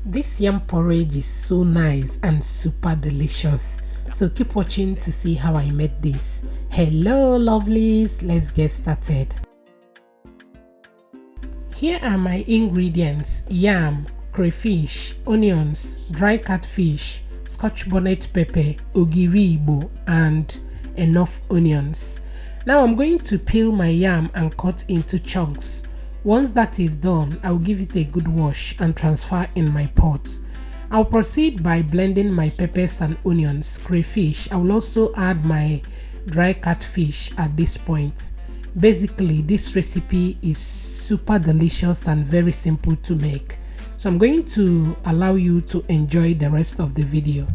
This yam porridge is so nice and super delicious. So keep watching to see how I made this. Hello lovelies, let's get started. Here are my ingredients: yam, crayfish, onions, dry catfish, scotch bonnet pepper, ogiri igbo, and enough onions. Now I'm going to peel my yam and cut into chunks. Once that is done, I'll give it a good wash and transfer in my pot. I'll proceed by blending my peppers and onions, crayfish. I will also add my dry catfish at this point. Basically, this recipe is super delicious and very simple to make. So I'm going to allow you to enjoy the rest of the video.